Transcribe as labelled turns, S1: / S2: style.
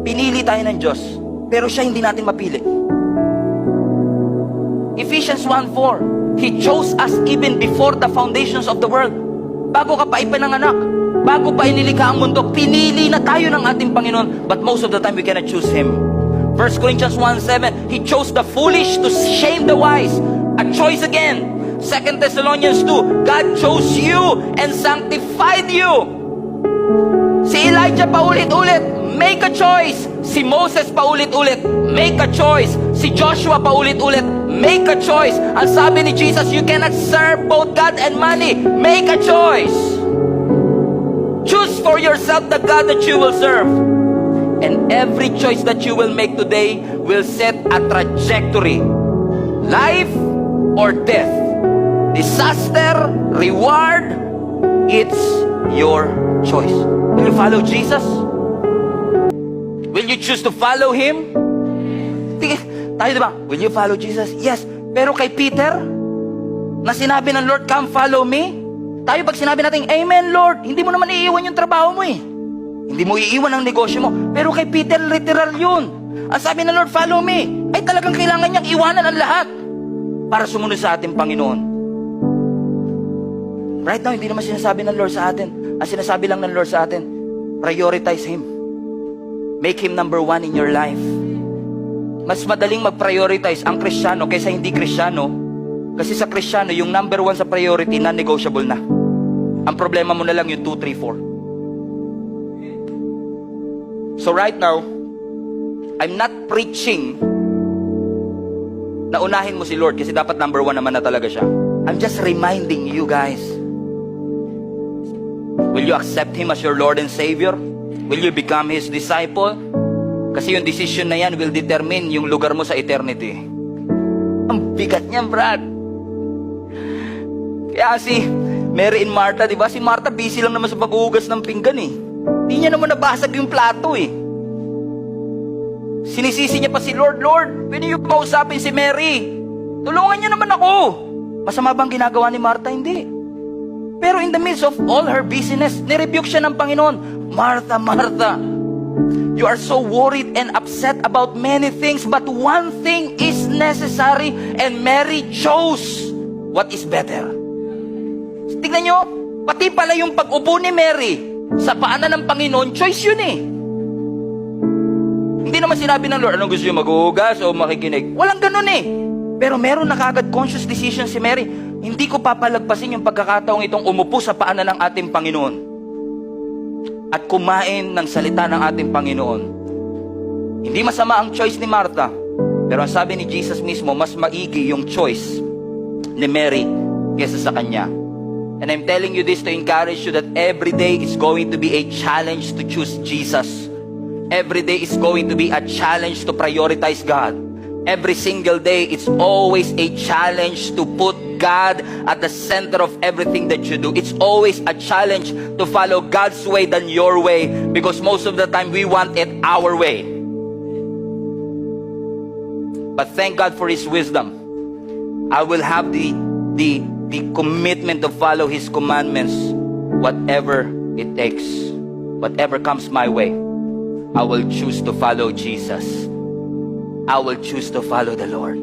S1: Pinili tayo ng Diyos, pero siya hindi natin mapili. Ephesians 1:4, He chose us even before the foundations of the world. Bago ka pa ipinanganak, bago pa inilikha ang mundo, pinili na tayo ng ating Panginoon. But most of the time, we cannot choose Him. 1 Corinthians 1:7, He chose the foolish to shame the wise. A choice again. 2 Thessalonians 2, God chose you and sanctified you. Si Elijah paulit-ulit, make a choice. Si Moses paulit-ulit, make a choice. Si Joshua paulit-ulit, make a choice. Ang sabi ni Jesus, you cannot serve both God and money. Make a choice. Choose for yourself the God that you will serve. And every choice that you will make today will set a trajectory. Life or death. Disaster, reward, it's your choice. Will you follow Jesus? Will you choose to follow Him? Tayo diba? Will you follow Jesus? Yes. Pero kay Peter, na sinabi ng Lord, come follow me. Tayo pag sinabi natin, Amen Lord, hindi mo naman iiwan yung trabaho mo eh. Hindi mo iiwan ang negosyo mo. Pero kay Peter, literal yun. Ang sabi ng Lord, follow me. Ay talagang kailangan niyang iwanan ang lahat para sumunod sa ating Panginoon. Right now, hindi naman sinasabi ng Lord sa atin. Ang sinasabi lang ng Lord sa atin, prioritize Him. Make Him number one in your life. Mas madaling mag-prioritize ang Kristiyano kaysa hindi Kristiyano. Kasi sa Kristiyano, yung number one sa priority, non-negotiable na. Ang problema mo na lang yung 2, 3, 4. So right now, I'm not preaching na unahin mo si Lord kasi dapat number one naman na talaga siya. I'm just reminding you guys. Will you accept Him as your Lord and Savior? Will you become His disciple? Kasi yung decision na yan will determine yung lugar mo sa eternity. Ang bigat niyan, Brad. Kaya si Mary and Martha, di ba? Si Martha busy lang naman sa paghuhugas ng pinggan eh. Hindi niya naman nabasag yung plato eh. Sinisisi niya pa si Lord, Lord, pwede niyo kausapin si Mary. Tulungan niya naman ako. Masama bang ginagawa ni Martha? Hindi. Pero in the midst of all her busyness, nirebuke siya ng Panginoon. Martha, Martha, you are so worried and upset about many things, but one thing is necessary, and Mary chose what is better. Tignan nyo, pati pala yung pag-upo ni Mary sa paanan ng Panginoon, choice yun eh. Hindi naman sinabi ng Lord, anong gusto nyo, maghuhugas o makikinig? Walang ganun eh. Pero meron na kagad conscious decision si Mary. Hindi ko papalagpasin yung pagkakataong itong umupo sa paanan ng ating Panginoon at kumain ng salita ng ating Panginoon. Hindi masama ang choice ni Martha, pero ang sabi ni Jesus mismo, mas maigi yung choice ni Mary kesa sa kanya. And I'm telling you this to encourage you that every day is going to be a challenge to choose Jesus. Every day is going to be a challenge to prioritize God. Every single day, it's always a challenge to put God at the center of everything that you do. It's always a challenge to follow God's way than your way, because most of the time we want it our way. But thank God for His wisdom. I will have the commitment to follow His commandments, whatever it takes, whatever comes my way. I will choose to follow Jesus. I will choose to follow the Lord.